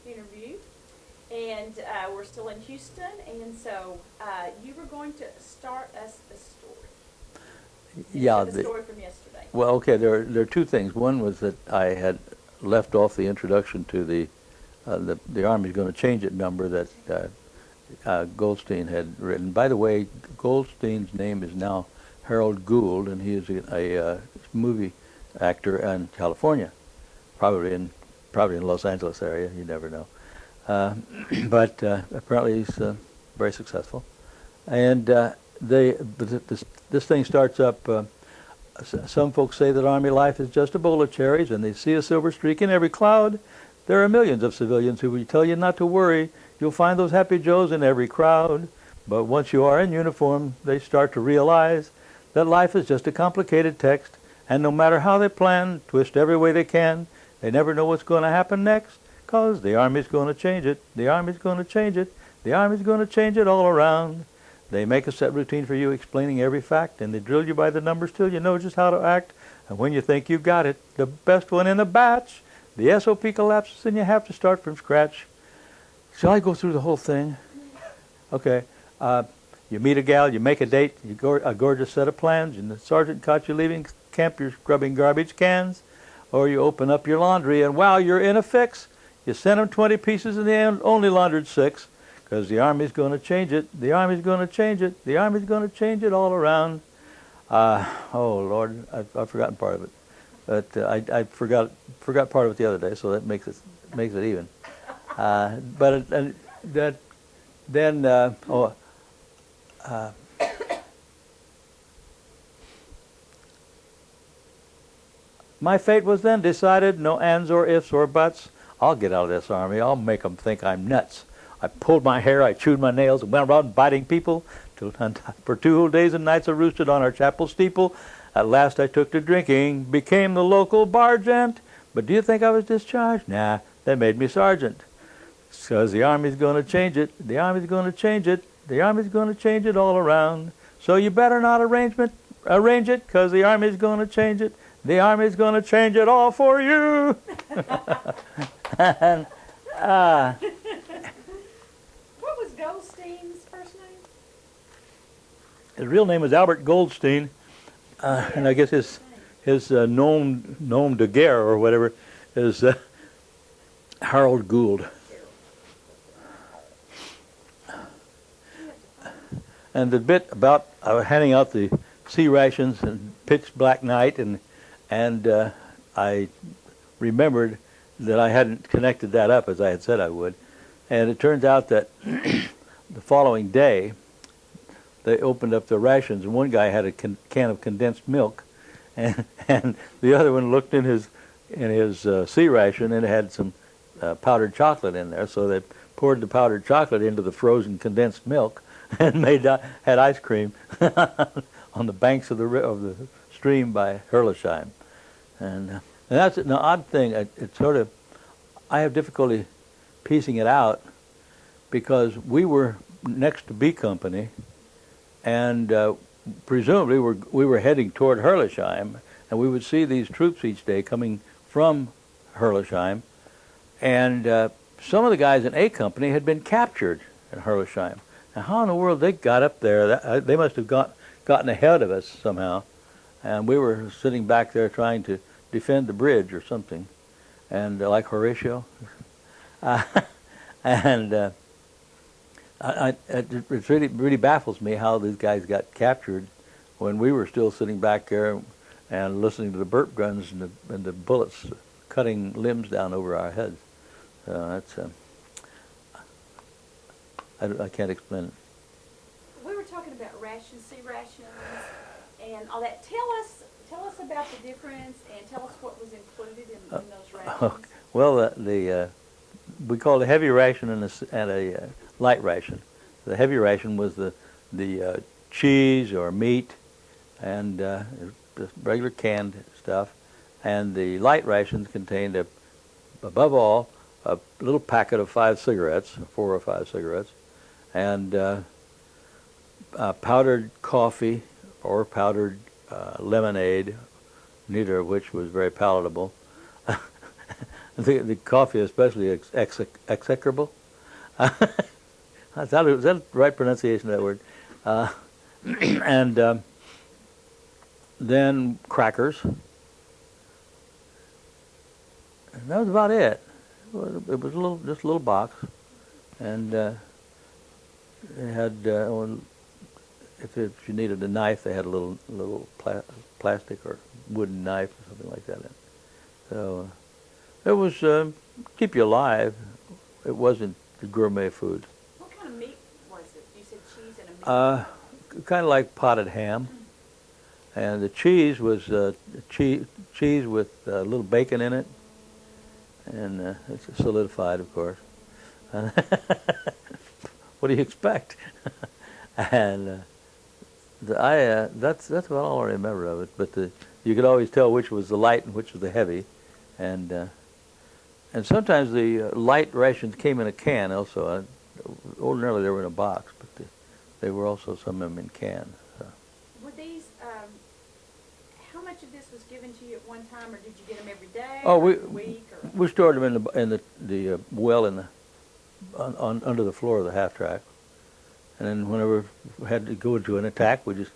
interview. And we're still in Houston, and so you were going to start us a story. Yeah. The story from yesterday. Well, okay. There are two things. One was that I had left off the introduction to the Army's going to change it number that Goldstein had written. By the way, Goldstein's name is now Harold Gould, and he is a movie actor in California, probably in Los Angeles area. You never know. But apparently he's very successful. And this thing starts up. Some folks say that Army life is just a bowl of cherries, and they see a silver streak in every cloud. There are millions of civilians who will tell you not to worry. You'll find those happy Joes in every crowd. But once you are in uniform, they start to realize that life is just a complicated text, and no matter how they plan, twist every way they can, they never know what's going to happen next. 'Cause the Army's going to change it, the Army's going to change it, the Army's going to change it all around. They make a set routine for you explaining every fact, and they drill you by the numbers till you know just how to act. And when you think you've got it, the best one in the batch, the SOP collapses and you have to start from scratch. Shall I go through the whole thing? Okay. You meet a gal, you make a date, a gorgeous set of plans, and the sergeant caught you leaving camp, you're scrubbing garbage cans, or you open up your laundry, and wow, you're in a fix. You sent them 20 pieces and they only laundered 6, because the Army's going to change it. The Army's going to change it. The Army's going to change it all around. Oh Lord, I've forgotten part of it, but I forgot part of it the other day, so that makes it even. My fate was then decided. No ands or ifs or buts. I'll get out of this Army. I'll make them think I'm nuts. I pulled my hair, I chewed my nails, and went around biting people. For 2 whole days and nights I roosted on our chapel steeple. At last I took to drinking, became the local bar gent. But do you think I was discharged? Nah, they made me sergeant. 'Cause the Army's going to change it. The Army's going to change it. The Army's going to change it all around. So you better not arrange it, 'cause the Army's going to change it. The Army's going to change it all for you. And, What was Goldstein's first name? his real name was Albert Goldstein, and I guess his nom de guerre or whatever is Harold Gould. And the bit about handing out the C rations and pitch black night, and I remembered that I hadn't connected that up as I had said I would. And it turns out that the following day, they opened up the rations, and one guy had a can of condensed milk, and the other one looked in his C ration and it had some powdered chocolate in there. So they poured the powdered chocolate into the frozen condensed milk and had ice cream on the banks of the stream by Herlesheim, and that's an odd thing. It's sort of, I have difficulty piecing it out, because we were next to B Company, and presumably we were heading toward Herlesheim, and we would see these troops each day coming from Herlesheim, and some of the guys in A Company had been captured in Herlesheim. Now, how in the world they got up there? They must have gotten ahead of us somehow, and we were sitting back there trying to defend the bridge or something, and like Horatio, and it really baffles me how these guys got captured when we were still sitting back there and listening to the burp guns and the bullets cutting limbs down over our heads. That's I can't explain it. We were talking about rations, C rations, and all that. Tell us about the difference, and tell us what was included in those rations. Well, we called a heavy ration and a light ration. The heavy ration was the cheese or meat and just regular canned stuff, and the light rations contained above all a little packet of 4 or 5 cigarettes, and powdered coffee or powdered lemonade, neither of which was very palatable. the coffee especially execrable. Is that the right pronunciation of that word? And then crackers. And that was about it. It was just a little box, and it had if you needed a knife, they had a little plastic or wooden knife or something like that in it. So it was keep you alive. It wasn't the gourmet food. What kind of meat was it? You said cheese and a meat. Kind of like potted ham, and the cheese was cheese with a little bacon in it, and it's solidified, of course. What do you expect? And that's about all I remember of it. But you could always tell which was the light and which was the heavy, and sometimes the light rations came in a can also. Ordinarily they were in a box, but they were also some of them in cans. So. Were these? How much of this was given to you at one time, or did you get them every day? Oh, or every week? Or? We stored them in the well under the floor of the half track, and then whenever we had to go into an attack, we just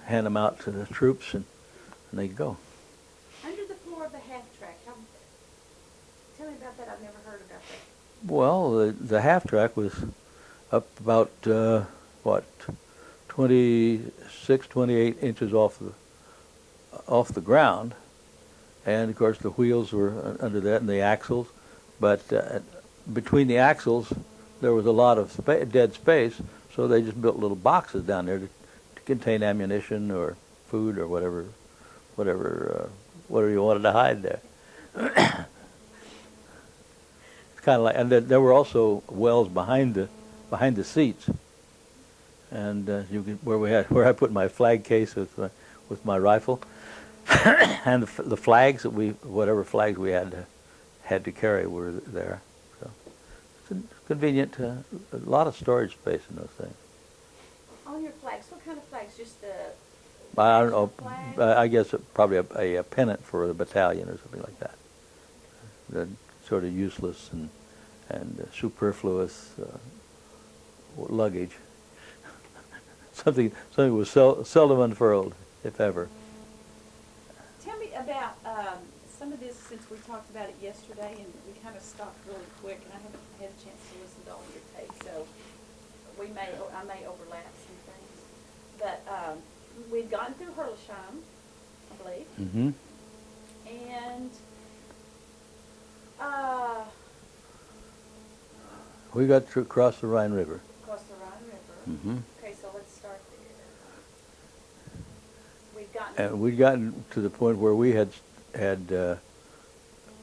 hand them out to the troops, and they'd go. Under the floor of the half track. Tell me about that. I've never heard about that. Well, the half track was up about 26, 28 inches off the ground, and of course the wheels were under that and the axles, but between the axles there was a lot of dead space, so they just built little boxes down there to contain ammunition or food or whatever you wanted to hide there. It's kind of like, and there were also wells behind the seats, and where I put my flag case with my rifle, and the flags whatever flags we had to carry were there. So it's convenient. A lot of storage space in those things. On your flags, what kind of flags? Just the I don't know. flag? I guess probably a pennant for the battalion or something like that. The sort of useless and superfluous luggage. something was seldom unfurled, if ever. Tell me about some of this, since we talked about it yesterday, and we kind of stopped really quick, and I haven't had a chance to listen to all of your tapes, so I may overlap some things. But we'd gotten through Hurlesheim, I believe, Mm-hmm. and We got to cross the Rhine River. across the Rhine River. Mm-hmm. Okay, so let's start there. And we'd gotten to the point where we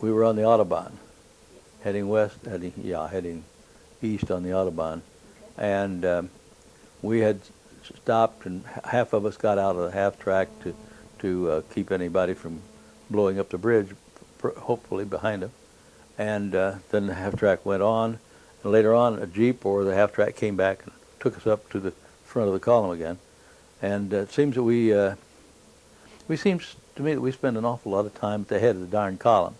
we were on the Autobahn, heading east on the Autobahn, Okay. and we had stopped, and half of us got out of the half track to keep anybody from blowing up the bridge, hopefully behind them, and then the half track went on, and later on a jeep or the half track came back and took us up to the front of the column again, and it seems that seems to me that we spend an awful lot of time at the head of the darn column.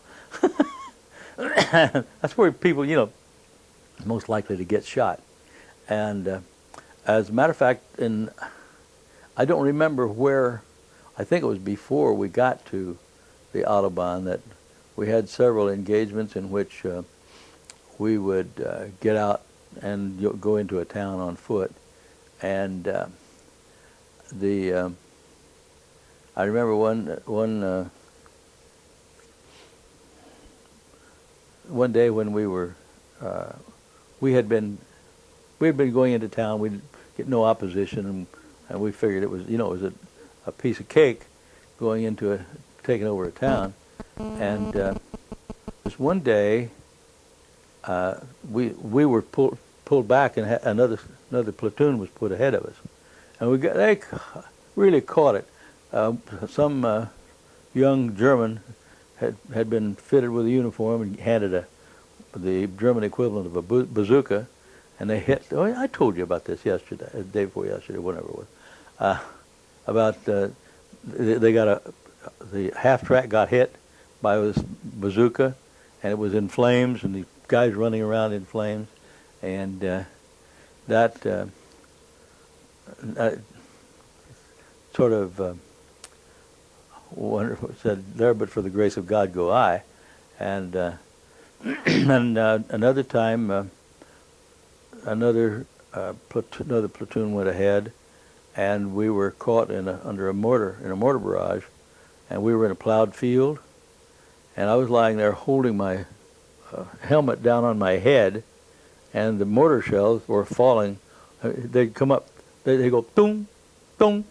That's where people, most likely to get shot. And as a matter of fact, I don't remember where, I think it was before we got to the Autobahn that we had several engagements in which we would get out and go into a town on foot. And I remember one day when we had been going into town. We'd get no opposition, and we figured it was a piece of cake going into taking over a town. And this one day we were pulled back, and another platoon was put ahead of us, and they really caught it. Some young German had been fitted with a uniform and handed the German equivalent of a bazooka, and they hit. Oh, I told you about this yesterday, the day before yesterday, whatever it was. About they got the half track got hit by this bazooka, and it was in flames, and the guys running around in flames, and that sort of said, "There, but for the grace of God go I," and and another time, another platoon went ahead, and we were caught under a mortar barrage, and we were in a plowed field, and I was lying there holding my helmet down on my head, and the mortar shells were falling. They'd come up, they go boom, boom,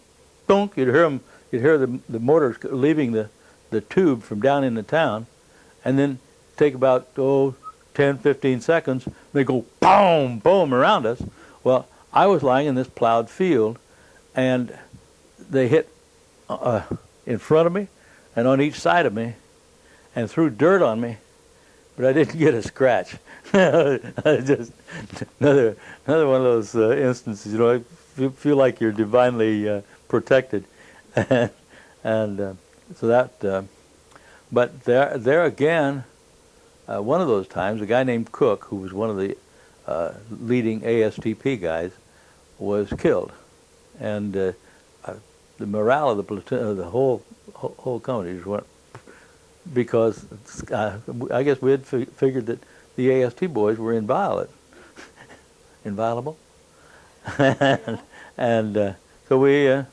boom. You'd hear the mortars leaving the tube from down in the town, and then take about 10, 15 seconds. They go boom, boom around us. Well, I was lying in this plowed field, and they hit in front of me and on each side of me, and threw dirt on me, but I didn't get a scratch. Just another one of those instances, you know, you feel like you're divinely protected, and so that. But there again, one of those times, a guy named Cook, who was one of the leading ASTP guys, was killed, and the morale of the platoon, the whole company just went, because I guess we had figured that the AST boys were inviolable, and so we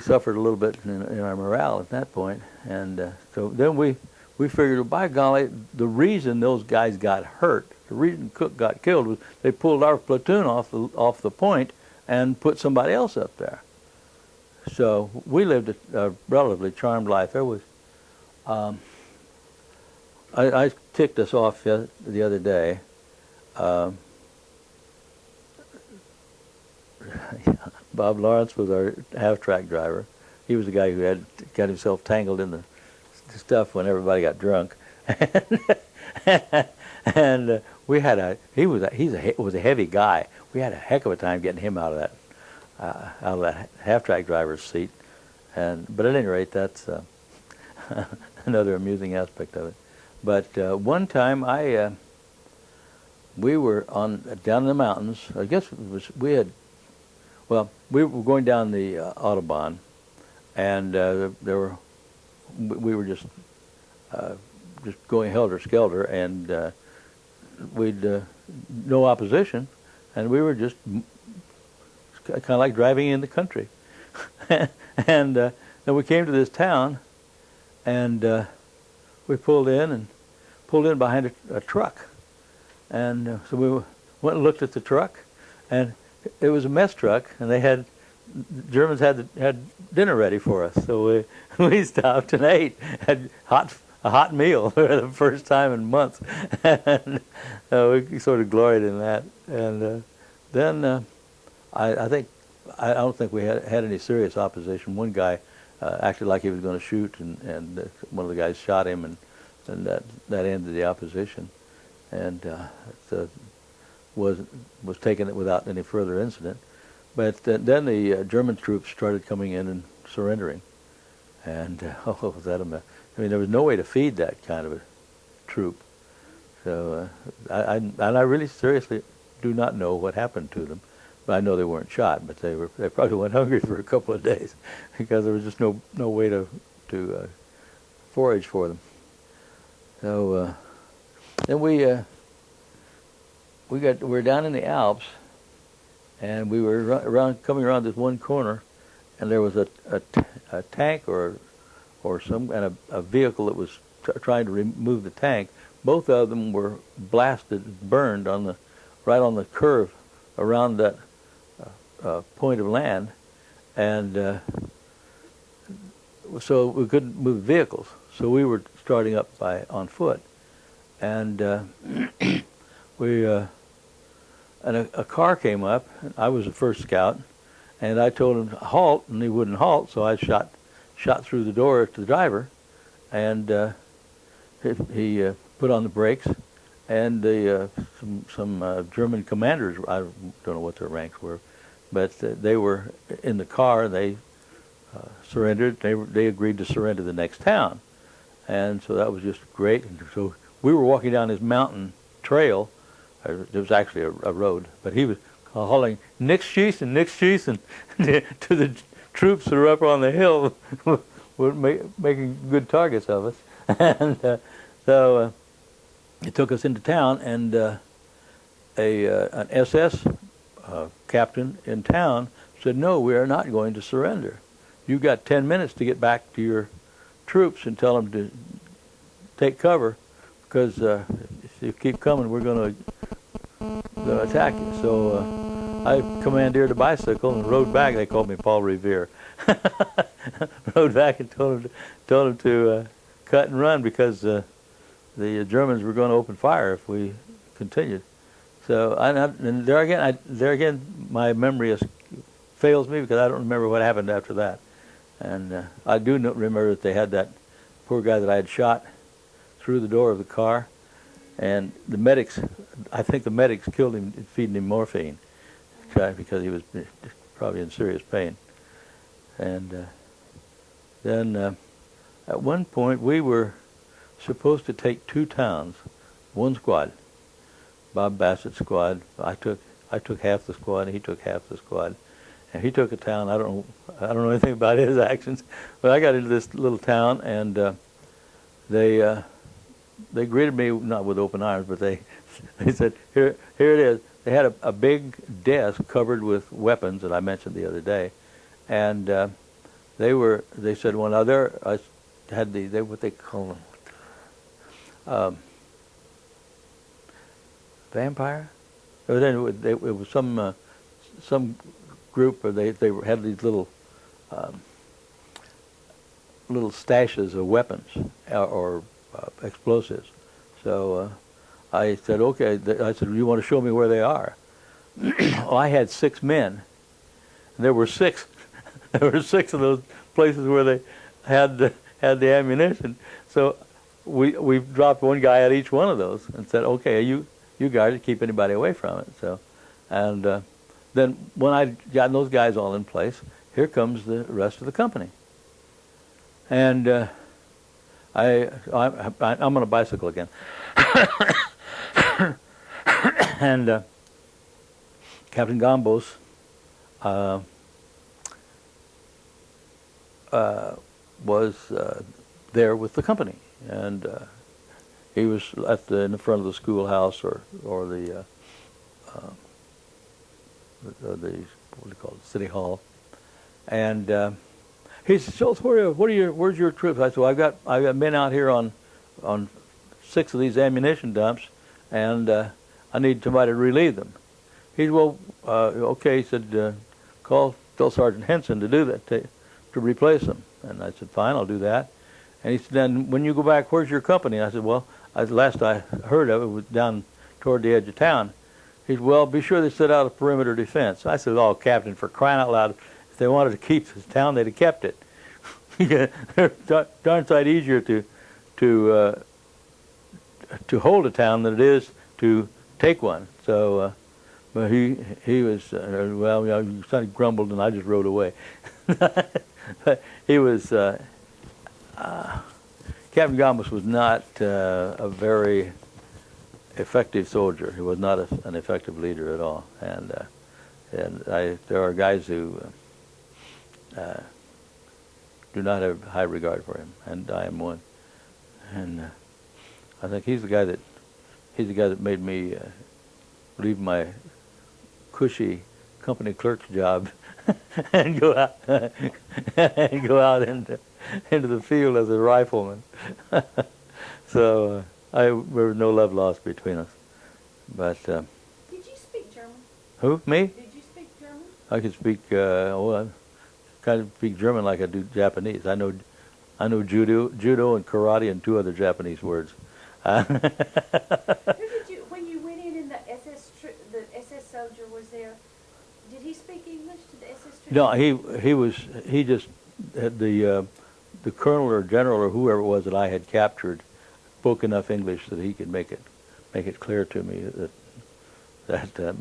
suffered a little bit in our morale at that point, and so then we figured, well, by golly, the reason those guys got hurt, the reason Cook got killed, was they pulled our platoon off the point and put somebody else up there. So we lived a relatively charmed life. There was, I ticked us off the other day. Bob Lawrence was our half-track driver. He was the guy who had got himself tangled in the stuff when everybody got drunk, and we had he was a heavy guy. We had a heck of a time getting him out of that half-track driver's seat, but at any rate, that's another amusing aspect of it. But one time we were down in the mountains. I guess we were going down the Autobahn, and we were just going helter-skelter, and we'd no opposition, and we were just kind of like driving in the country. And then we came to this town, and we pulled in behind a truck, and so we went and looked at the truck, and it was a mess truck, and the Germans had dinner ready for us. So we stopped and ate, had a hot meal for the first time in months, and we sort of gloried in that. And then I don't think we had any serious opposition. One guy acted like he was going to shoot, and one of the guys shot him, and that ended the opposition, and was taken without any further incident. But then the German troops started coming in and surrendering, and was that a mess? I mean, there was no way to feed that kind of a troop. So I really seriously do not know what happened to them. But I know they weren't shot, but they probably went hungry for a couple of days because there was just no way to forage for them. So then we were down in the Alps, and we were coming around this one corner, and there was a tank or some kind of a vehicle that was trying to remove the tank. Both of them were blasted, burned right on the curve around that point of land, and so we couldn't move vehicles. So we were starting up on foot, and a car came up. I was the first scout, and I told him to halt, and he wouldn't halt. So I shot through the door to the driver, and he put on the brakes, and some German commanders, I don't know what their ranks were, but they were in the car. They surrendered. They agreed to surrender the next town, And so that was just great. And so we were walking down this mountain trail. It was actually a road, but he was calling "Nix schießen, Nix schießen" to the troops that were up on the hill, were making good targets of us. And so it took us into town, and an SS captain in town said, "No, we are not going to surrender. You've got 10 minutes to get back to your troops and tell them to take cover, because if you keep coming, we're going to attack you." So I commandeered a bicycle and rode back. They called me Paul Revere. Rode back and told him to cut and run, because the Germans were going to open fire if we continued. So and there again, my memory fails me, because I don't remember what happened after that. And I do remember that they had that poor guy that I had shot through the door of the car, and the medics, I think the medics killed him feeding him morphine, because he was probably in serious pain. And then at one point we were supposed to take 2 towns, one squad. Bob Bassett's squad. I took half the squad, and he took half the squad. And he took a town. I don't know anything about his actions, but I got into this little town, and they greeted me not with open arms, but they said, here it is. They had a big desk covered with weapons that I mentioned the other day, and they said, well, now I had what they call them, vampire. It was some group where they had these little stashes of weapons or explosives. So I said, okay. I said, you want to show me where they are? Well, I had 6 men. And there were 6. There were 6 of those places where they had the ammunition. So we dropped one guy at each one of those and said, okay, you guys keep anybody away from it. So, and then when I got those guys all in place, here comes the rest of the company. And I'm on a bicycle again. And Captain Gambos was there with the company, and he was in the front of the schoolhouse or the what do you call it, City Hall, and he said, "Shultz, where's your troops?" I said, well, I've got men out here on 6 of these ammunition dumps, and I need somebody to relieve them. He said, well, okay. He said, tell Sergeant Henson to do that, to replace them. And I said, fine, I'll do that. And he said, then when you go back, where's your company? I said, well, last I heard of it was down toward the edge of town. He said, well, be sure they set out a perimeter defense. I said, oh, Captain, for crying out loud, if they wanted to keep this town, they'd have kept it. They're darn sight easier to hold a town than it is to take one. So, but he was well, he kind of grumbled, and I just rode away. He was Captain Gambos was not a very effective soldier. He was not an effective leader at all, and there are guys who do not have high regard for him, and I am one. And I think he's the guy that made me leave my cushy company clerk's job and go out into the field as a rifleman. So there was no love lost between us. But did you speak German? Who? Me? Did you speak German? I can speak. I kind of speak German like I do Japanese. I know judo and karate and 2 other Japanese words. Who did you, when you went in and the SS soldier was there, did he speak English to the SS trooper? No, he just the colonel or general or whoever it was that I had captured spoke enough English that he could make it clear to me that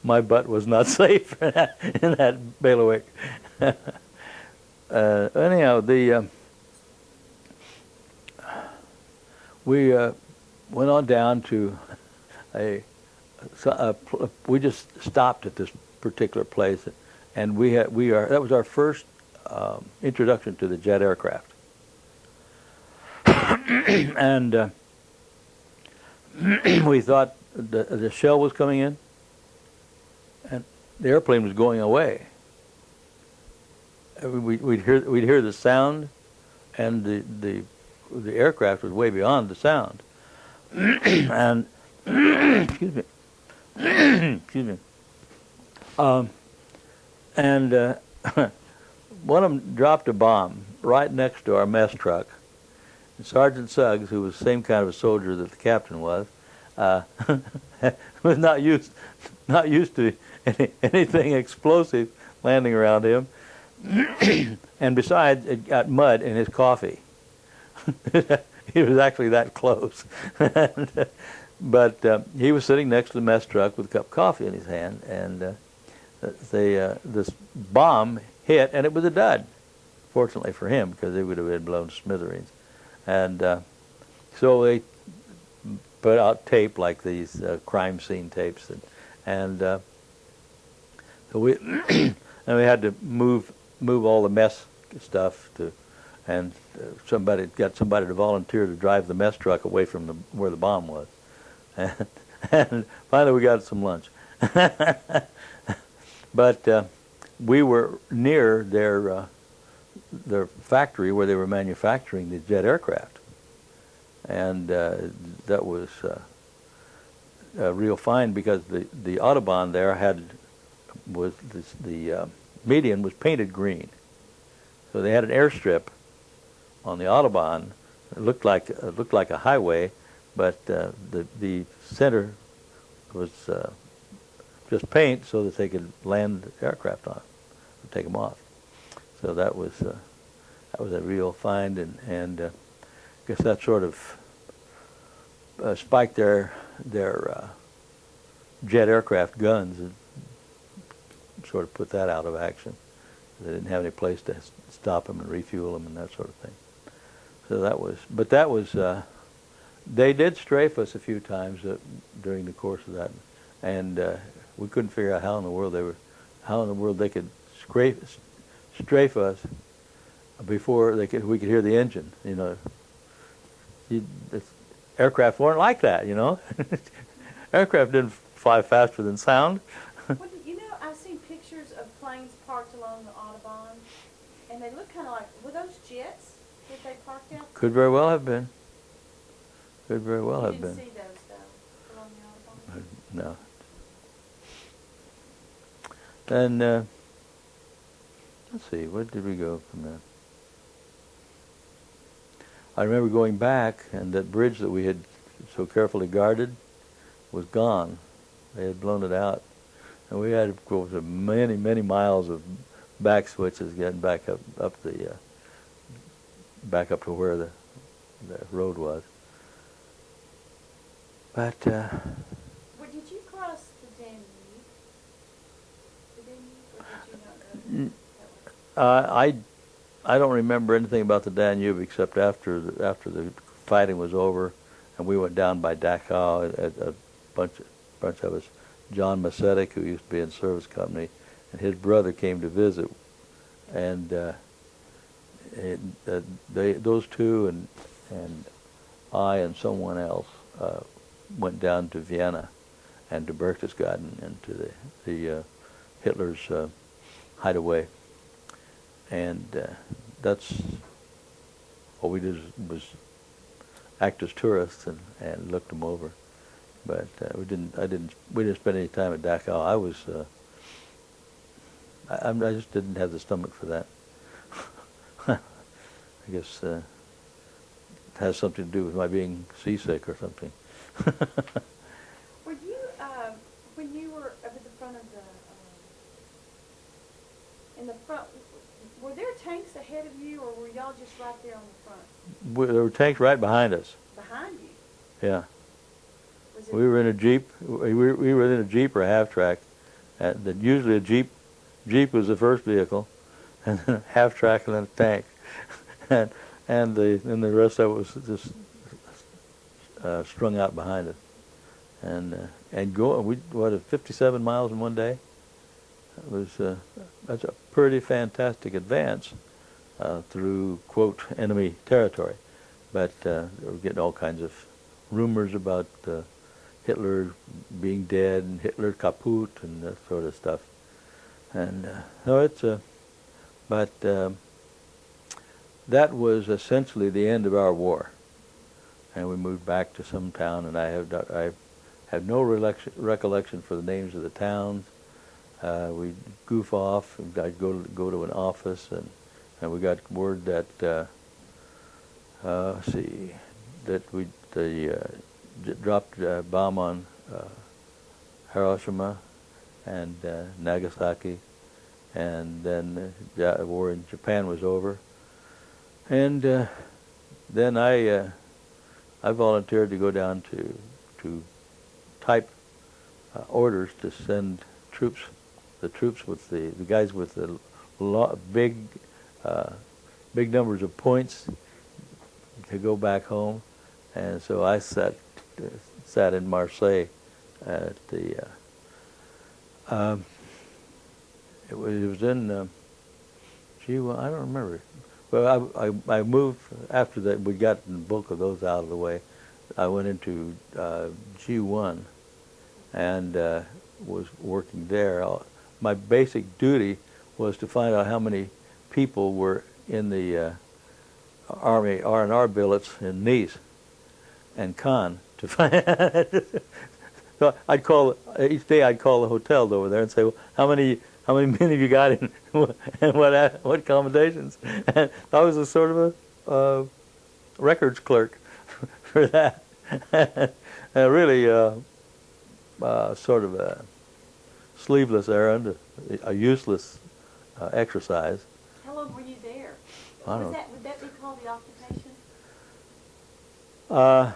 my butt was not safe in that bailiwick. Anyhow, we went on down to we just stopped at this particular place, and that was our first introduction to the jet aircraft. And we thought the shell was coming in, and the airplane was going away. We'd hear the sound, and the aircraft was way beyond the sound. And excuse me, excuse me. And one of them dropped a bomb right next to our mess truck. And Sergeant Suggs, who was the same kind of a soldier that the captain was not used to anything explosive landing around him. And besides, it got mud in his coffee. He was actually that close. But he was sitting next to the mess truck with a cup of coffee in his hand, and this bomb hit, and it was a dud. Fortunately for him, because it would have been blown to smithereens. And so they put out tape like these crime scene tapes, and so we and we had to move all the mess stuff and somebody to volunteer to drive the mess truck away from where the bomb was, and finally we got some lunch. But we were near their factory where they were manufacturing the jet aircraft, and that was a real find, because the Autobahn there the median was painted green, so they had an airstrip on the Autobahn. It looked like a highway, but the center was just paint so that they could land aircraft on it, take them off. So that was a real find, and I guess that sort of spiked their jet aircraft guns and sort of put that out of action. They didn't have any place to stop them and refuel them and that sort of thing. So that was, they did strafe us a few times during the course of that, and we couldn't figure out how in the world they could strafe us before we could hear the engine. You know, aircraft weren't like that. You know, aircraft didn't fly faster than sound. Well, you know, I've seen pictures of planes parked along the Autobahn, and they look kind of like, were those jets that they parked out? Could very well have been. Could very well have been. You didn't see those, though, along the Autobahn? No. And let's see, where did we go from there? I remember going back, and that bridge that we had so carefully guarded was gone. They had blown it out, and we had to go to many, many miles of back switches getting back up to where the road was. But Well, did you cross the Danube? Or did you not go? I don't remember anything about the Danube except after the fighting was over, and we went down by Dachau. A bunch of us. John Macetic, who used to be in service company, and his brother came to visit, and those two and I and someone else went down to Vienna and to Berchtesgaden and to the Hitler's hideaway, and that's what we did was act as tourists and looked them over, but we didn't spend any time at Dachau. I just didn't have the stomach for that. I guess it has something to do with my being seasick or something. Were you, when you were up at the front of in the front, were there tanks ahead of you, or were y'all just right there on the front? There were tanks right behind us. Behind you? Yeah. We were in a Jeep. We were in a Jeep or a half-track. Usually a Jeep was the first vehicle, and then a half-track and then a tank. and the rest of it was just strung out behind us, and go. We 57 miles in one day. It was that's a pretty fantastic advance through quote enemy territory, but they were getting all kinds of rumors about Hitler being dead and Hitler kaput and that sort of stuff, and no, it's but that was essentially the end of our war, and we moved back to some town, and I have no recollection for the names of the towns. We goof off. I'd go to an office, and we got word that let's see, that they dropped a bomb on Hiroshima and Nagasaki, and then the war in Japan was over, and then I volunteered to go down to type orders to send troops. The troops with the guys with the big numbers of points to go back home, and so I sat in Marseille at the. It was in. Gee, well, I don't remember. Well, I moved after that. We got the bulk of those out of the way. I went into G1 and was working there. My basic duty was to find out how many people were in the Army R&R billets in Nice and Cannes to find. So I'd call each day. I'd call the hotels over there and say, well, how many men have you got in, and what accommodations? And I was a sort of a records clerk for that. Really sort of a sleeveless errand, a useless exercise. How long were you there? Would that be called the occupation? Well,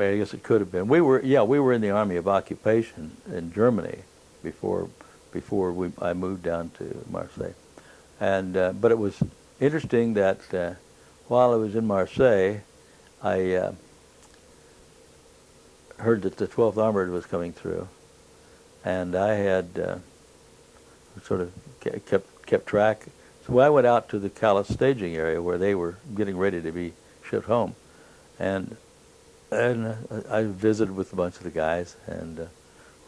I guess it could have been. We were in the Army of Occupation in Germany before I moved down to Marseille, and but it was interesting that while I was in Marseille, I heard that the 12th Armored was coming through, and I had sort of kept track. So I went out to the Calais staging area where they were getting ready to be shipped home, and I visited with a bunch of the guys, and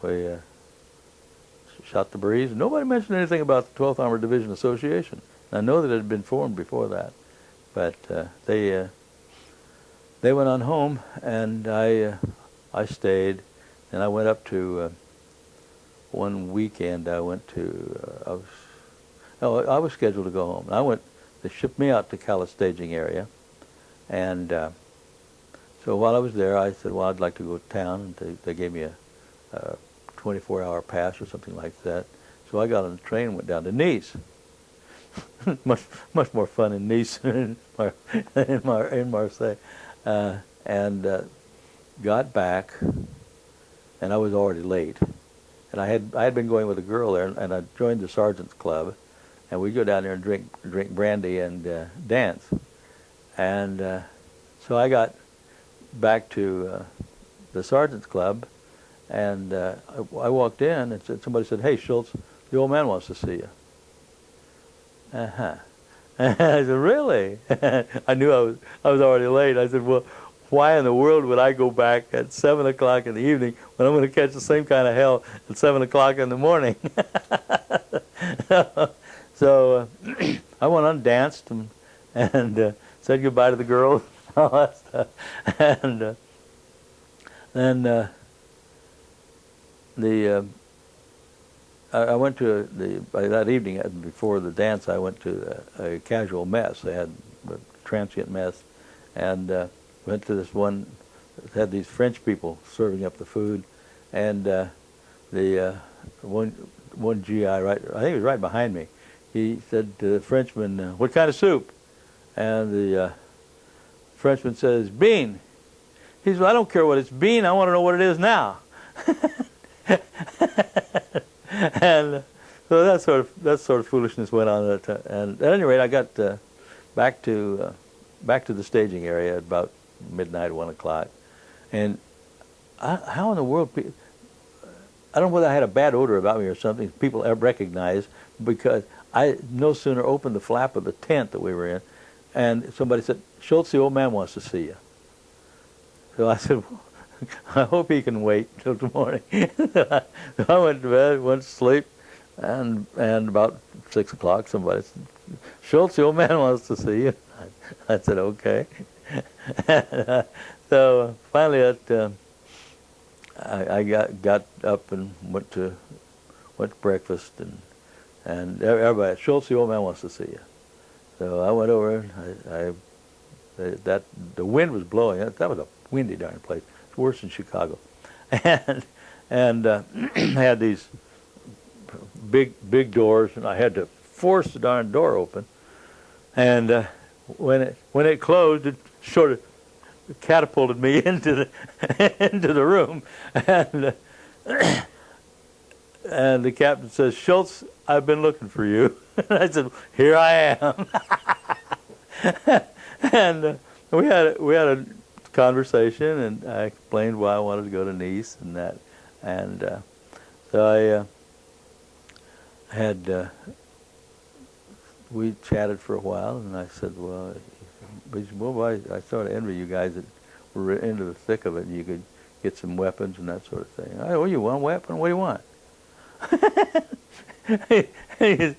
we shot the breeze. Nobody mentioned anything about the 12th Armored Division Association. I know that it had been formed before that, but they went on home, and I stayed, and I went up to one weekend. I went to I was scheduled to go home. I went. They shipped me out to Calais staging area, and so while I was there, I said, well, I'd like to go to town, and they gave me a 24-hour pass or something like that. So I got on the train and went down to Nice. much more fun in Nice than in Marseille, and got back, and I was already late. And I had been going with a girl there, and I joined the sergeant's club, and we'd go down there and drink brandy and dance. And so I got back to the sergeant's club, and I walked in, and somebody said, "Hey, Shultz, the old man wants to see you." Uh-huh. I said, "Really?" I knew I was already late. I said, "Well, why in the world would I go back at 7 o'clock in the evening when I'm going to catch the same kind of hell at 7 o'clock in the morning?" So I went on, danced, and said goodbye to the girls, and all that stuff. And then I went to that evening before the dance. I went to a casual mess. They had a transient mess, and went to this one. Had these French people serving up the food, and the one GI right, I think he was right behind me. He said to the Frenchman, "What kind of soup?" And the Frenchman says, "Bean." He says, "I don't care what it's bean. I want to know what it is now." And so that sort of foolishness went on at that time. And at any rate, I got back to the staging area at about midnight, 1 o'clock, And how in the world? I don't know whether I had a bad odor about me or something people ever recognized, because I no sooner opened the flap of the tent that we were in, and somebody said, "Shultz, the old man wants to see you." So I said, well, I hope he can wait till tomorrow. So I went to bed, went to sleep, and about 6 o'clock somebody said, "Shultz, the old man wants to see you." I said, "Okay." So finally, I got up and went to breakfast, and everybody, "Shultz, the old man wants to see you." So I went over, and the wind was blowing. That was a windy darn place. It's worse than Chicago, and had these big doors, and I had to force the darn door open. And when it closed, it sort of catapulted me into the room, and the captain says, "Shultz, I've been looking for you." And I said, "Here I am." And we had a conversation, and I explained why I wanted to go to Nice and that, and so I had we chatted for a while, and I said, "Well, I sort of envy you guys that were into the thick of it, and you could get some weapons and that sort of thing." "Oh, you want a weapon? What do you want?" He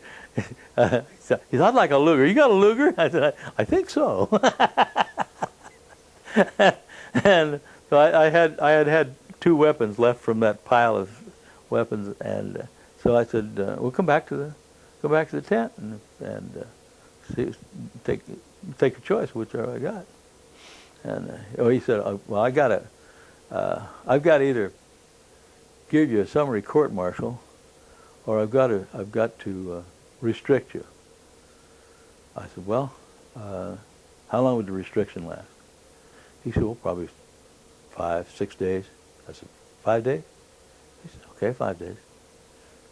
said, "I'd like a Luger." "You got a Luger?" I said, I think so." And so I had 2 weapons left from that pile of weapons, and so I said, "We'll go back to the tent and see, take your choice, whichever I got." And he said, "Well, I've got to either give you a summary court-martial, or I've got to restrict you." I said, "Well, how long would the restriction last?" He said, "Well, probably 5-6 days." I said, "5 days?" He said, "Okay, 5 days."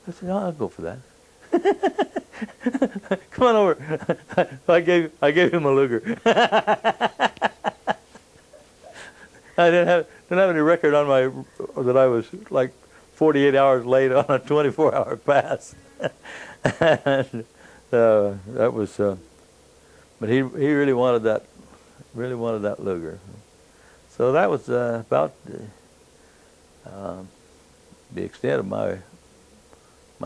I said, "I'll go for that." "Come on over." I gave him a Luger. I didn't have any record on that I was like 48 hours late on a 24-hour pass. And that was, but he really wanted that Luger. So that was about the extent of my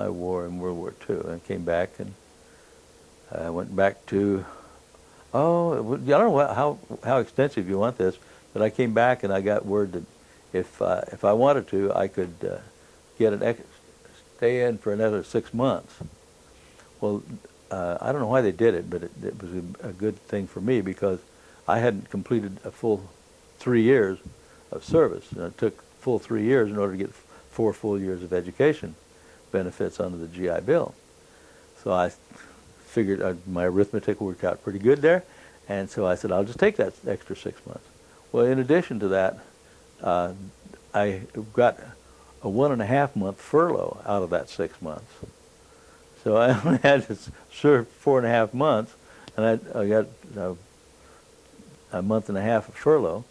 war in World War II. And came back, and I went back to, I don't know how extensive you want this, but I came back and I got word that if I wanted to, I could stay in for another 6 months. Well, I don't know why they did it, but it was a good thing for me, because I hadn't completed a full 3 years of service. And it took full 3 years in order to get 4 full years of education benefits under the GI Bill. So I figured my arithmetic worked out pretty good there, and so I said, I'll just take that extra 6 months. Well, in addition to that, I got a 1.5 month furlough out of that 6 months. So I only had to serve 4.5 months, and I got a month and a half of furlough.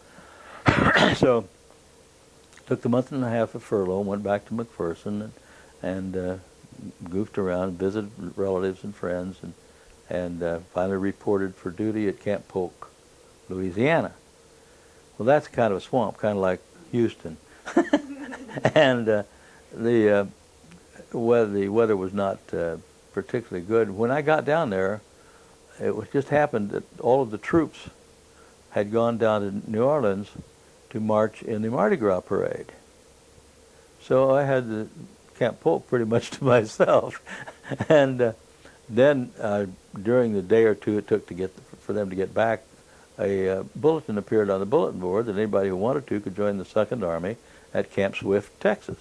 So took the month and a half of furlough, went back to McPherson, and goofed around, visited relatives and friends, and finally reported for duty at Camp Polk, Louisiana. Well, that's kind of a swamp, kind of like Houston. And the weather was not particularly good. When I got down there, it just happened that all of the troops had gone down to New Orleans to march in the Mardi Gras parade. So I had the Camp Polk pretty much to myself. And then during the day or two it took for them to get back, a bulletin appeared on the bulletin board that anybody who wanted to could join the Second Army at Camp Swift, Texas.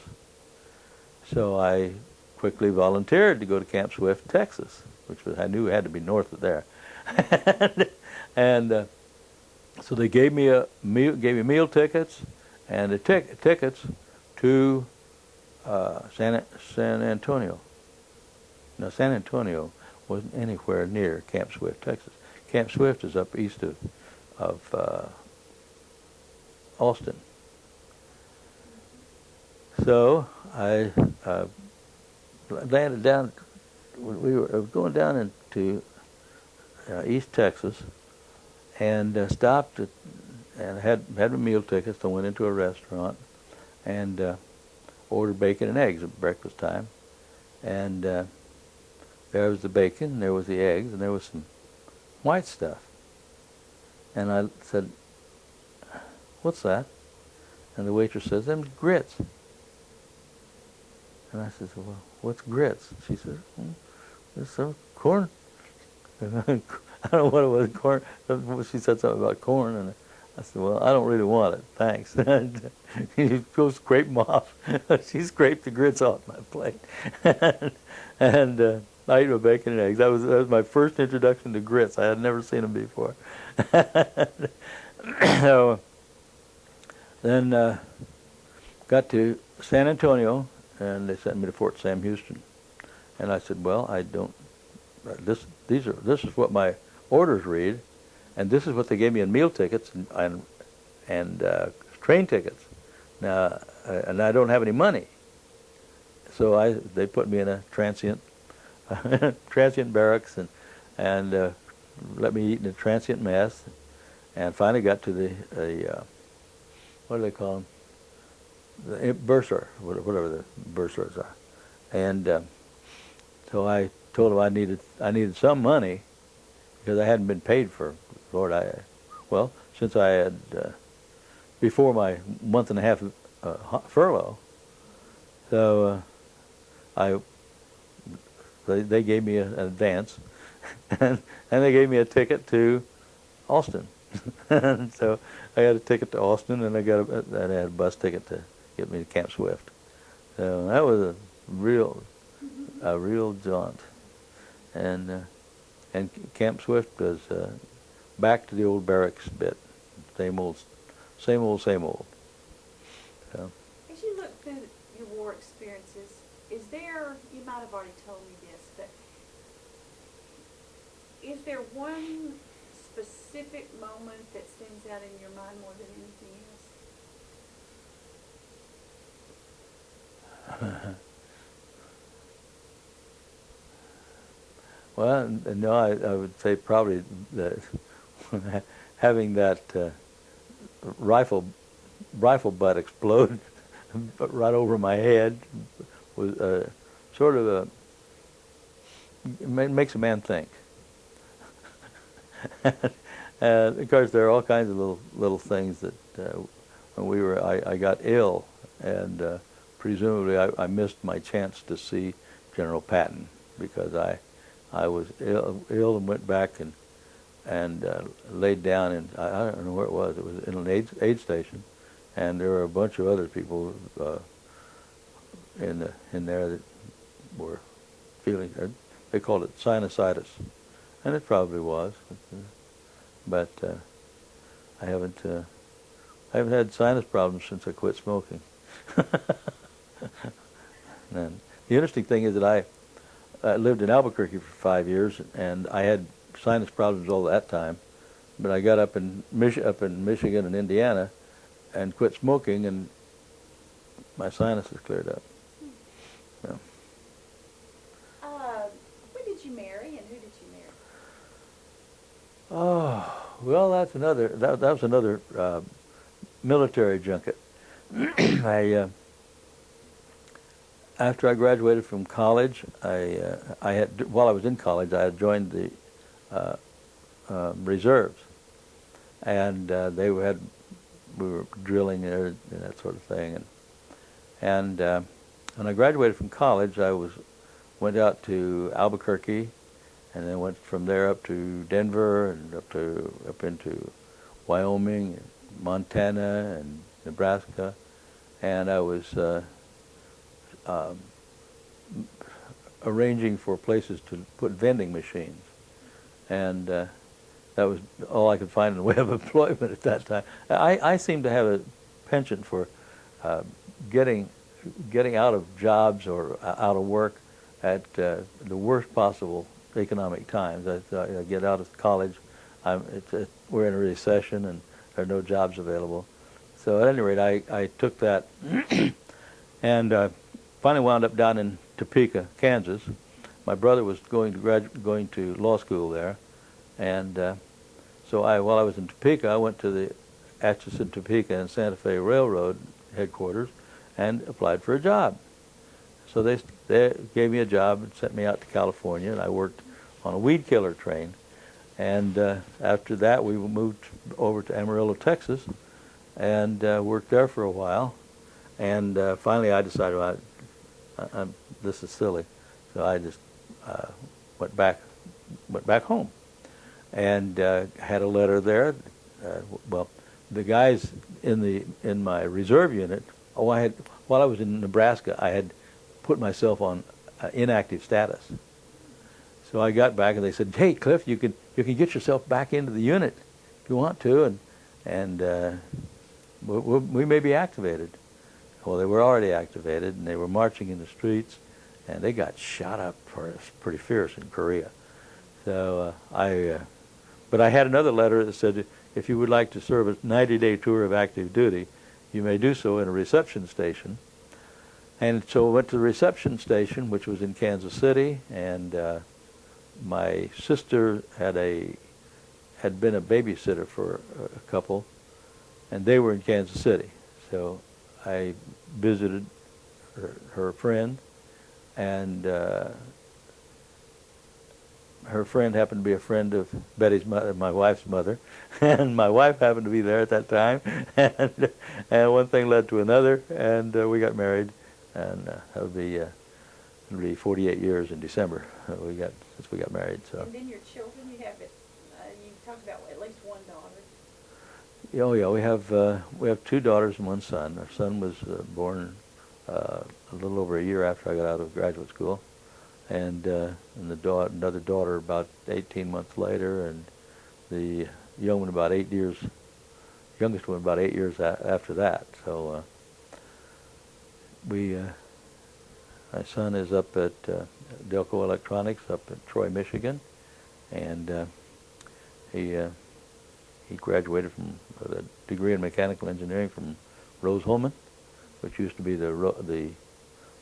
So I quickly volunteered to go to Camp Swift, Texas, which I knew had to be north of there. And so they gave me meal tickets and the tickets to San Antonio. Now, San Antonio wasn't anywhere near Camp Swift, Texas. Camp Swift is up east of Austin. So I landed down. I was going down into East Texas, and stopped at, and had a meal ticket. So I went into a restaurant and ordered bacon and eggs at breakfast time, and there was the bacon, there was the eggs, and there was some white stuff. And I said, "What's that?" And the waitress says, "Them grits." And I said, "Well, what's grits?" She said, "There's some corn." I don't know what it was, corn. She said something about corn, and I said, "Well, I don't really want it, thanks." You go scrape them off. She scraped the grits off my plate, and I ate my bacon and eggs. That was my first introduction to grits. I had never seen them before. So then got to San Antonio, and they sent me to Fort Sam Houston. And I said, "Well, I don't. This is what my orders read, and this is what they gave me in meal tickets and train tickets. Now, and I don't have any money." So they put me in a transient barracks and let me eat in a transient mess, and finally got to the what do they call them? The bursar, whatever the bursars are, and so I told him I needed some money because I hadn't been paid for, since I had before my month and a half furlough. So they gave me an advance, and they gave me a ticket to Austin. And so I got a ticket to Austin, and I had a bus ticket to get me to Camp Swift. So that was a real jaunt. And Camp Swift was back to the old barracks bit, same old. So. As you look through your war experiences, is there, you might have already told me this, but is there one specific moment that stands out in your mind more than anything else? Well, no, I would say probably that having that rifle butt explode right over my head was sort of makes a man think. And of course, there are all kinds of little things that when I got ill, and presumably I missed my chance to see General Patton because I was ill and went back and laid down in, I don't know where it was in an aid station, and there were a bunch of other people in there that were feeling, they called it sinusitis, and it probably was, but I haven't had sinus problems since I quit smoking. And the interesting thing is that I lived in Albuquerque for 5 years, and I had sinus problems all that time. But I got up in Michigan and Indiana, and quit smoking, and my sinuses cleared up. So. When did you marry, and who did you marry? Oh, well, that was another military junket. After I graduated from college, while I was in college, I had joined the reserves, and we were drilling there and that sort of thing, and when I graduated from college, went out to Albuquerque, and then went from there up to Denver and up into Wyoming, and Montana, and Nebraska, and I was arranging for places to put vending machines, and that was all I could find in the way of employment at that time. I seemed to have a penchant for getting out of jobs or out of work at the worst possible economic times. I get out of college, we're in a recession and there are no jobs available. So at any rate, I took that And finally wound up down in Topeka, Kansas. My brother was going to law school there, and so while I was in Topeka, I went to the Atchison, Topeka, and Santa Fe Railroad headquarters and applied for a job. So they gave me a job and sent me out to California, and I worked on a weed killer train. And after that, we moved over to Amarillo, Texas, and worked there for a while. And finally, I decided, well, this is silly, so I just went back home, and had a letter there. Well, the guys in my reserve unit. While I was in Nebraska, I had put myself on inactive status. So I got back, and they said, "Hey, Cliff, you can get yourself back into the unit if you want to, and we may be activated." Well, they were already activated, and they were marching in the streets, and they got shot up pretty fierce in Korea. So but I had another letter that said, if you would like to serve a 90-day tour of active duty, you may do so in a reception station. And so I went to the reception station, which was in Kansas City, and my sister had been a babysitter for a couple, and they were in Kansas City. So I visited her friend, and her friend happened to be a friend of Betty's mother, my wife's mother, and my wife happened to be there at that time, and one thing led to another, and we got married, and that'll be 48 years in December since we got married. So. And then your children, you talked about at least one daughter. Oh yeah, we have two daughters and one son. Our son was born a little over a year after I got out of graduate school, and another daughter about 18 months later, and the youngest one about 8 years after that. So my son is up at Delco Electronics up in Troy, Michigan, and he graduated from a degree in mechanical engineering from Rose-Hulman, which used to be the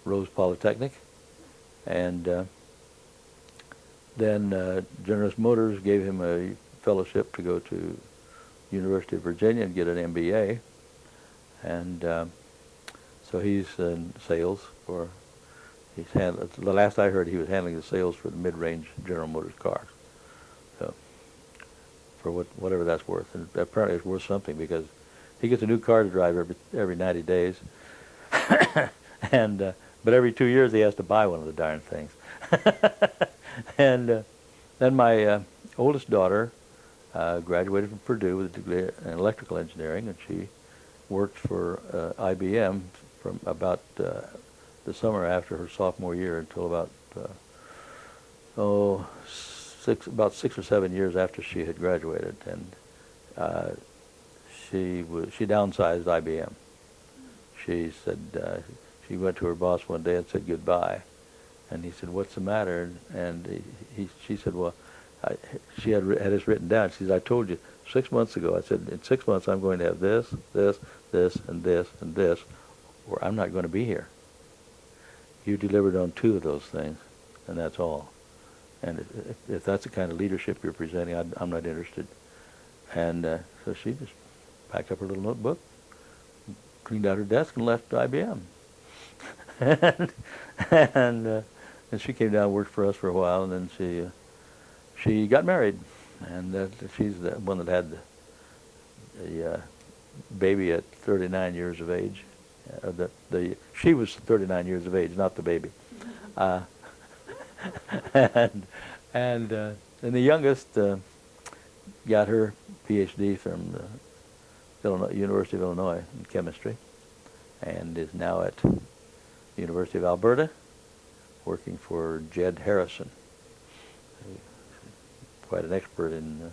Rose Polytechnic. And then Generous Motors gave him a fellowship to go to University of Virginia and get an MBA. And so he's in sales the last I heard, he was handling the sales for the mid-range General Motors cars. So for whatever that's worth. And apparently it's worth something, because he gets a new car to drive every 90 days. And but every 2 years he has to buy one of the darn things. And then my oldest daughter graduated from Purdue with a degree in electrical engineering, and she worked for IBM from about the summer after her sophomore year until about 6 or 7 years after she had graduated, and she downsized IBM. She said she went to her boss one day and said goodbye, and he said, "What's the matter?" And she said, "Well, she had this written down." She said, "I told you 6 months ago. I said in 6 months I'm going to have this, this, this, and this, and this, or I'm not going to be here. You delivered on 2 of those things, and that's all. And if that's the kind of leadership you're presenting, I'm not interested." And so she just packed up her little notebook, cleaned out her desk, and left IBM. and she came down and worked for us for a while, and then she got married, and she's the one that had the baby at 39 years of age. She was 39 years of age, not the baby. And the youngest got her PhD from the University of Illinois in chemistry, and is now at the University of Alberta, working for Jed Harrison, quite an expert in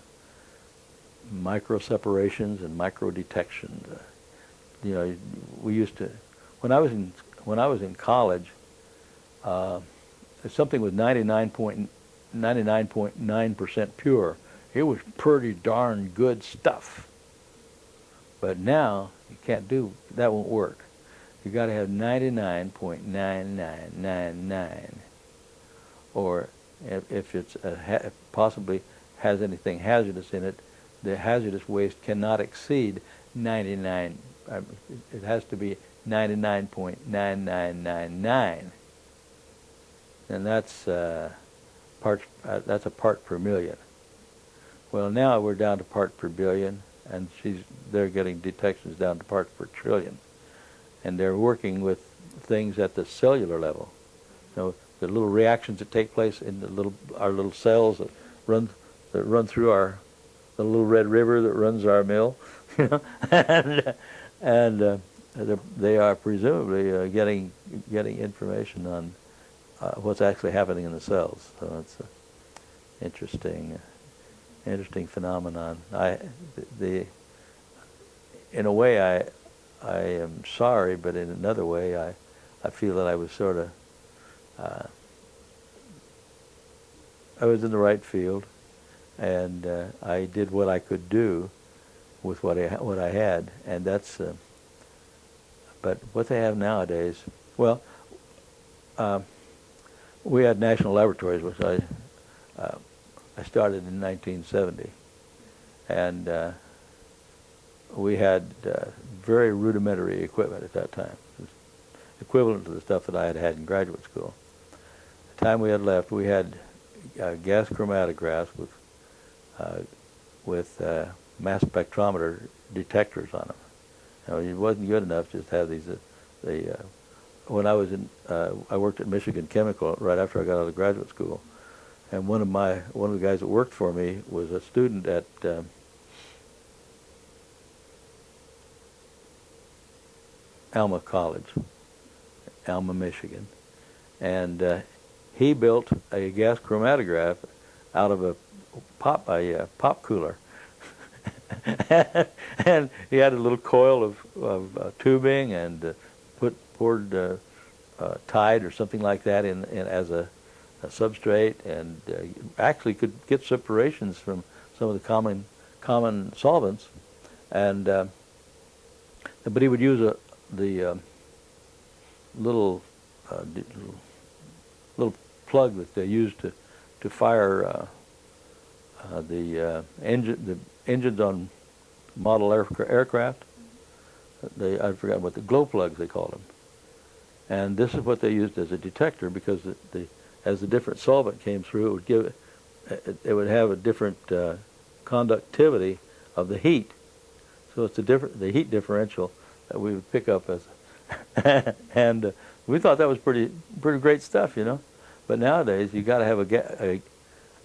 micro separations and micro detection. You know, we used to, when I was in college, if something was 99.9% pure, it was pretty darn good stuff. But now you can't do that; won't work. you got to have 99.9999, or if it's possibly has anything hazardous in it, the hazardous waste cannot exceed 99. It has to be 99.9999, and that's parts. That's a part per million. Well, now we're down to part per billion, and they're getting detections down to parts per trillion, and they're working with things at the cellular level. You know, the little reactions that take place in our little cells that run through the little red river that runs our mill, you know, and they are presumably getting information on what's actually happening in the cells. So it's an interesting phenomenon. In a way, I am sorry, but in another way, I feel that I was sort of I was in the right field, and I did what I could do with what I had, and that's. But what they have nowadays, well, we had national laboratories, which I started in 1970, and we had very rudimentary equipment at that time, equivalent to the stuff that I had had in graduate school. The time we had left, we had gas chromatographs with mass spectrometer detectors on them. You know, it wasn't good enough just to have these. When I was I worked at Michigan Chemical right after I got out of graduate school, and one of the guys that worked for me was a student at Alma College, Alma, Michigan, and he built a gas chromatograph out of a pop cooler. And he had a little coil of tubing and poured Tide or something like that in as a substrate, and actually could get separations from some of the common solvents, and but he would use the little plug that they used to fire the engines on model aircraft. I forgot what the glow plugs they called them, and this is what they used as a detector, because as the different solvent came through, it would have a different conductivity of the heat. So it's the heat differential that we would pick up as, and we thought that was pretty great stuff, you know. But nowadays you got to have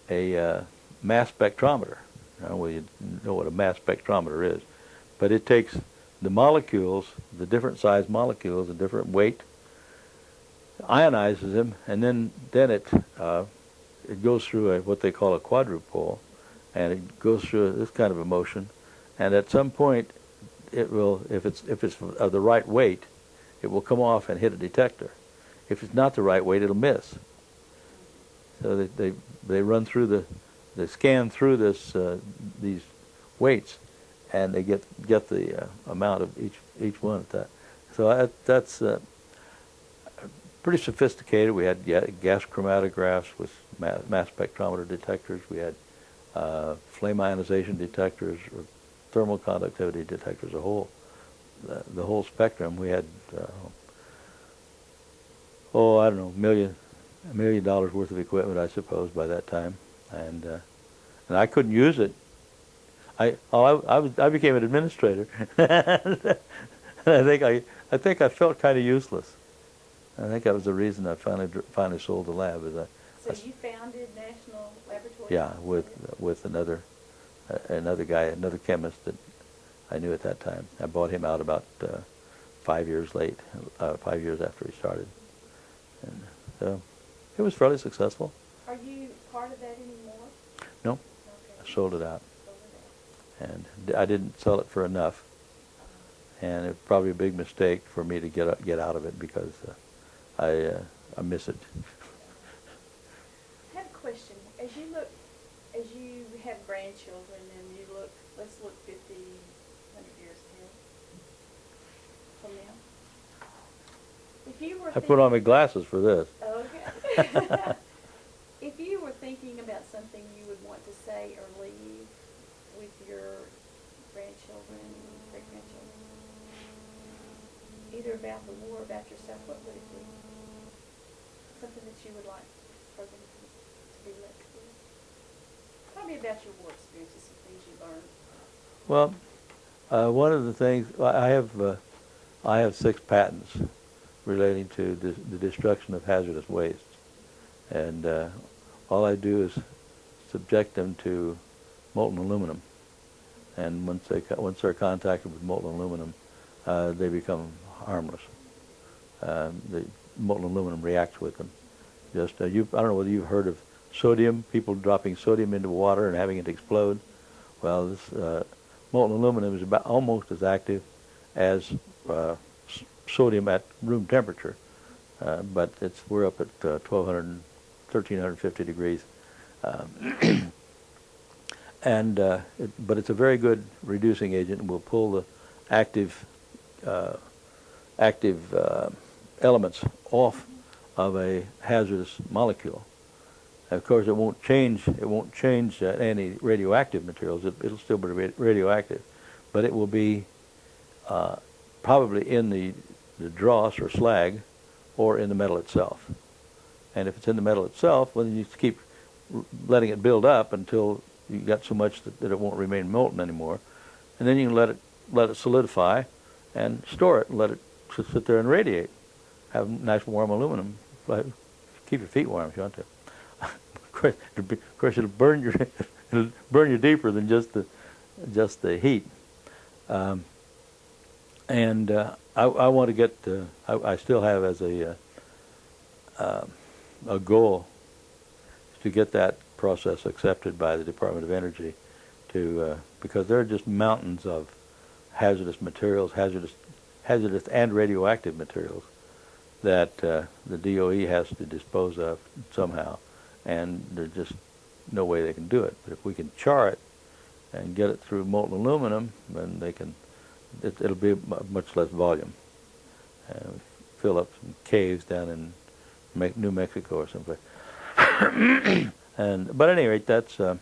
a mass spectrometer. Well, you know what a mass spectrometer is, but it takes the molecules, the different size molecules, the different weight, ionizes them, and then it goes through what they call a quadrupole, and it goes through this kind of a motion, and at some point it will, if it's of the right weight, it will come off and hit a detector. If it's not the right weight, it'll miss. So they run through they scan through these weights, and they get the amount of each one at that. So that's pretty sophisticated. We had gas chromatographs with mass spectrometer detectors. We had flame ionization detectors, or thermal conductivity detectors. The whole spectrum. We had I don't know, $1 million worth of equipment, I suppose, by that time, and I couldn't use it. I became an administrator. I think I felt kind of useless. I think that was the reason I finally sold the lab. So you founded National Laboratories? Yeah, with another guy, another chemist that I knew at that time. I bought him out about 5 years late, 5 years after he started, and so it was fairly successful. Are you part of that anymore? No, Okay. I sold it out, and I didn't sell it for enough, and it's probably a big mistake for me to get out of it, because I miss it. I have a question. As you have grandchildren and you look, let's look 50, 100 years ahead from now. If you were I put on my thinking, glasses for this. okay. If you were thinking about something you would want to say or leave with your grandchildren, great-grandchildren, either about the war or about yourself, what would it be? Something that you would like for them to be left with? Tell me about your war experiences, some things you learned. Well, one of the things I have 6 patents relating to the destruction of hazardous waste, and all I do is subject them to molten aluminum, and once they're contacted with molten aluminum, they become harmless. The molten aluminum reacts with them. Just I don't know whether you've heard of sodium, people dropping sodium into water and having it explode. Well, this molten aluminum is about almost as active as sodium at room temperature, but we're up at 1350 degrees, but it's a very good reducing agent, and will pull the active elements off of a hazardous molecule. Of course, it won't change any radioactive materials. It'll still be radioactive, but it will be probably in the dross or slag, or in the metal itself. And if it's in the metal itself, well, then you keep letting it build up until you got so much that it won't remain molten anymore, and then you can let it solidify, and store it, and let it sit there and radiate. Have nice warm aluminum. Keep your feet warm if you want to. Of course, it'll burn you deeper than just the heat. I want to get. I still have as a goal to get that process accepted by the Department of Energy, because there are just mountains of hazardous materials, hazardous and radioactive materials that the DOE has to dispose of somehow, and there's just no way they can do it. But if we can char it and get it through molten aluminum, then it'll be much less volume. Fill up some caves down in New Mexico or someplace. But at any rate, that's I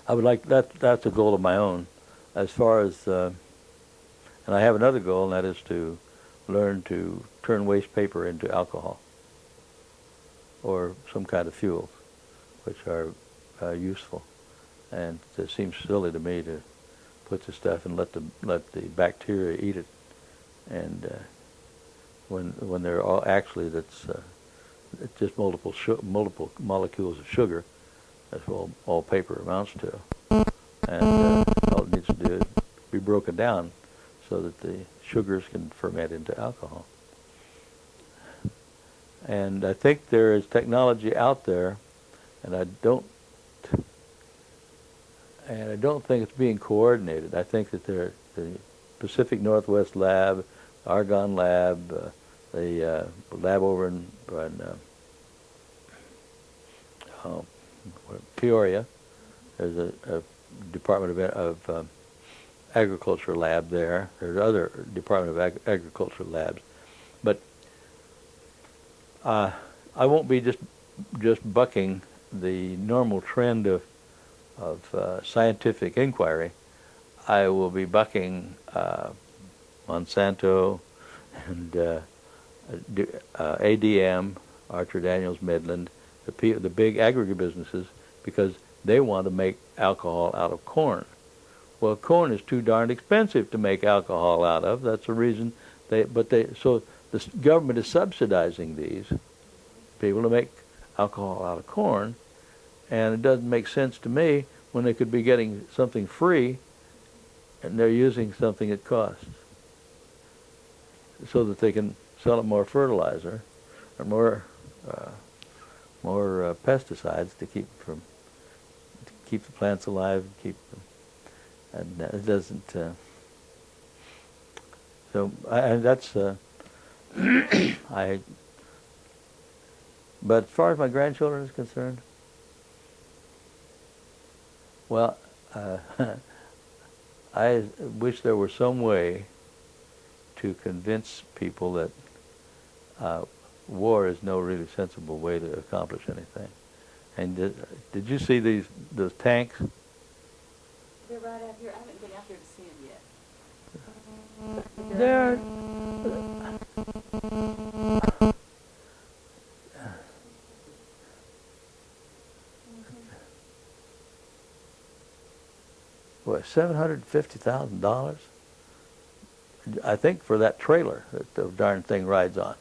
would like that's a goal of my own. As far as and I have another goal, and that is to learn to turn waste paper into alcohol or some kind of fuels, which are useful. And it seems silly to me to put the stuff and let the bacteria eat it, and when they're all actually it's just multiple molecules of sugar. That's what all paper amounts to, and all it needs to do is be broken down so that the sugars can ferment into alcohol. And I think there is technology out there, and I don't think it's being coordinated. I think that the Pacific Northwest Lab, Argonne Lab, the lab over in Peoria, there's a Department of Agriculture lab there. There's other Department of Agriculture labs, but I won't be just bucking the normal trend of scientific inquiry. I will be bucking Monsanto and ADM, Archer Daniels Midland, the big agribusinesses, because they want to make alcohol out of corn. Well, corn is too darned expensive to make alcohol out of. That's the reason so the government is subsidizing these people to make alcohol out of corn, and it doesn't make sense to me when they could be getting something free and they're using something at cost so that they can sell it more fertilizer or more pesticides to keep the plants alive, and it doesn't. That's But as far as my grandchildren is concerned, well, I wish there were some way to convince people that war is no really sensible way to accomplish anything. And did you see those tanks? They're right out here. I haven't been out there to see them yet. They're what, $750,000? I think for that trailer that the darn thing rides on.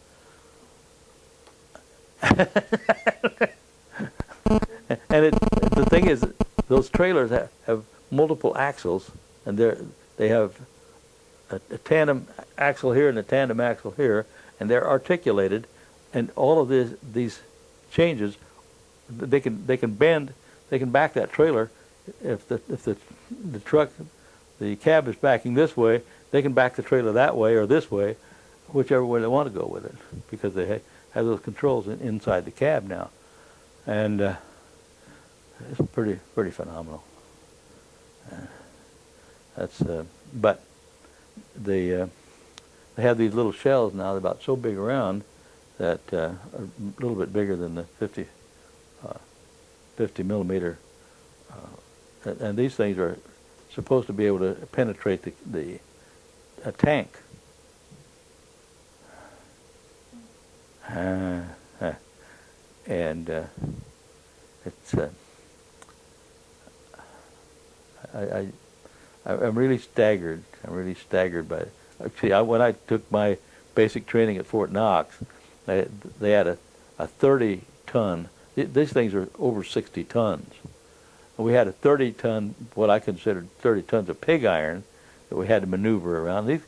And the thing is, those trailers have multiple axles, and they have a tandem axle here and a tandem axle here, and they're articulated, and all of these changes, they can bend, they can back that trailer. If the truck, the cab is backing this way, they can back the trailer that way or this way, whichever way they want to go with it, because they have those controls inside the cab now, and it's pretty phenomenal. But they have these little shells now, they're about so big around that are a little bit bigger than the 50 millimeter, and these things are supposed to be able to penetrate a tank. And it's I'm really staggered. I'm really staggered by it. Actually, when I took my basic training at Fort Knox, they had a 30-ton. These things are over 60 tons. And we had a 30-ton, what I considered 30 tons of pig iron that we had to maneuver around. These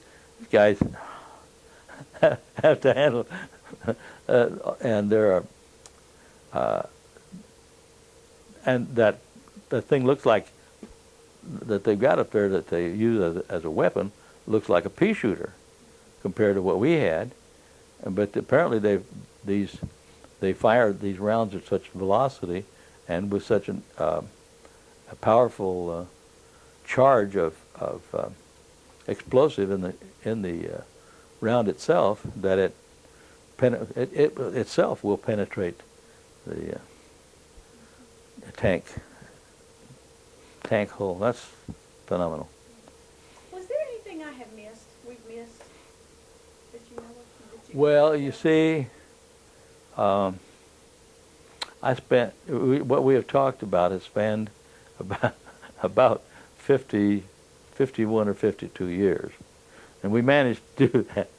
guys have to handle, and there are, and that thing looks like, that they've got up there that they use as a weapon, looks like a pea shooter compared to what we had. But apparently they fired these rounds at such velocity and with such a powerful charge of explosive in the round itself that it itself will penetrate the tank hull. That's phenomenal. Was there anything I have missed? We've missed that you know of? Well, you see, what we have talked about has spanned about 51 or 52 years, and we managed to do that.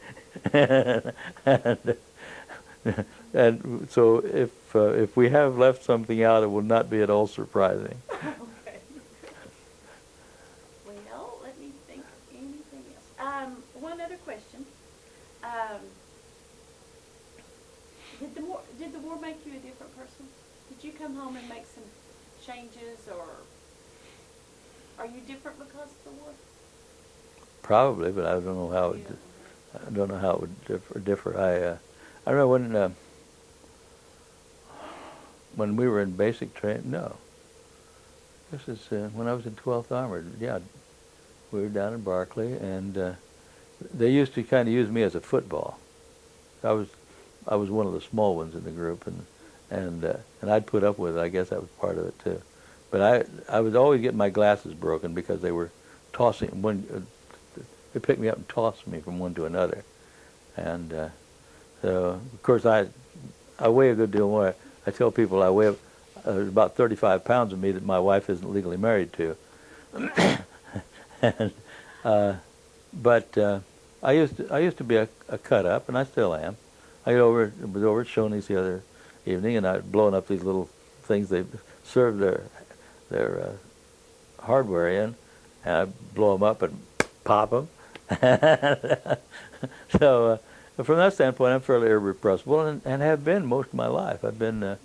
and so if we have left something out, it will not be at all surprising. Okay. Well, let me think of anything else. One other question. Did the war make you a different person? Did you come home and make some changes, or are you different because of the war? Probably, but I don't know how it would differ. I remember when we were in basic training. No, this is when I was in 12th Armored. Yeah, we were down in Barclay, and they used to kind of use me as a football. I was one of the small ones in the group, and I'd put up with it. I guess that was part of it too. But I would always get my glasses broken because they were tossing one. They picked me up and tossed me from one to another, and so of course I weigh a good deal more. I tell people I weigh about 35 pounds of me that my wife isn't legally married to. And, but I used to be a cut up, and I still am. I was over at Shoney's the other evening, and I'd blown up these little things they serve their hardware in, and I blow them up and pop them. So from that standpoint, I'm fairly irrepressible, and have been most of my life. I've been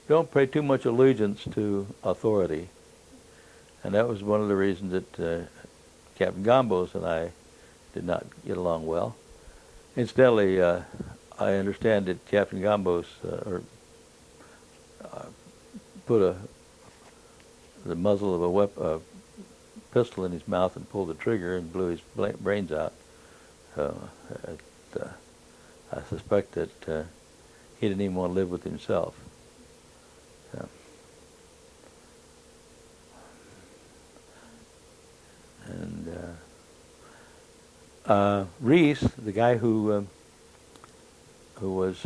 don't pay too much allegiance to authority, and that was one of the reasons that Captain Gambos and I did not get along well. Incidentally, I understand that Captain Gambos put the muzzle of a pistol in his mouth and pulled the trigger and blew his brains out. So I suspect that he didn't even want to live with himself. So. And Reese, the guy who was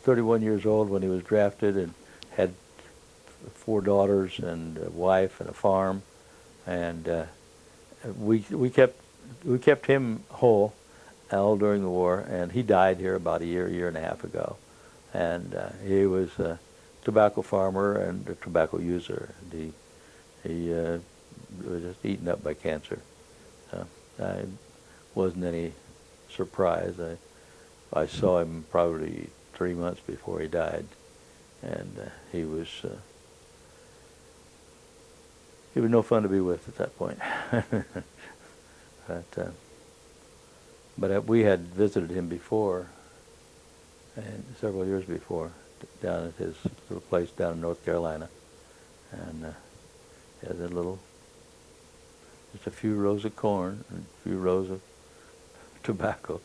31 years old when he was drafted and had 4 daughters and a wife and a farm, and we kept him whole all during the war, and he died here about a year and a half ago, and he was a tobacco farmer and a tobacco user. And he was just eaten up by cancer. I wasn't any surprise. I saw him probably 3 months before he died, and he was no fun to be with at that point. But we had visited him before, and several years before, down at his little place down in North Carolina, and he had just a few rows of corn and a few rows of tobacco.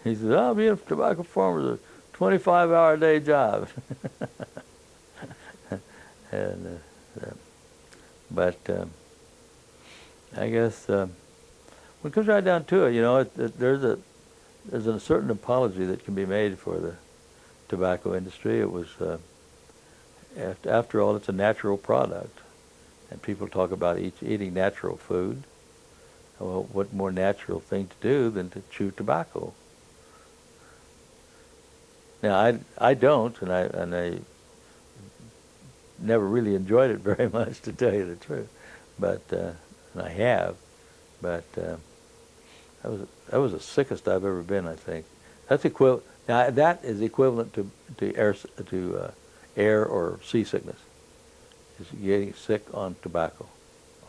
He said, "Oh, being a tobacco farmer is a 25-hour-a-day job." And but I guess when it comes right down to it, there's a certain apology that can be made for the tobacco industry. It was after all, it's a natural product, and people talk about eating natural food. Well, what more natural thing to do than to chew tobacco? Now, I don't, and I never really enjoyed it very much, to tell you the truth. But and I have, but that was the sickest I've ever been. I think that's Now that is equivalent to air or seasickness. Is getting sick on tobacco.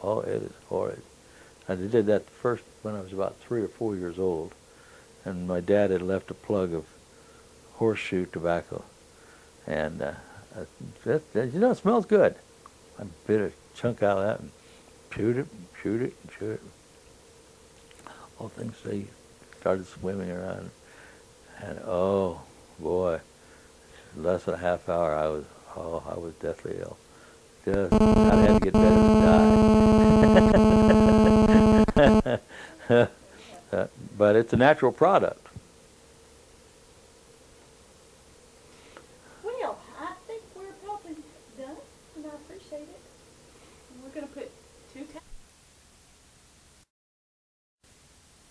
Oh, it is horrid. I did that first when I was about 3 or 4 years old, and my dad had left a plug of horseshoe tobacco, and it smells good. I bit a chunk out of that and chewed it. All things, they started swimming around, and oh boy, less than a half hour, I was deathly ill. Just I had to get better than die. But it's a natural product.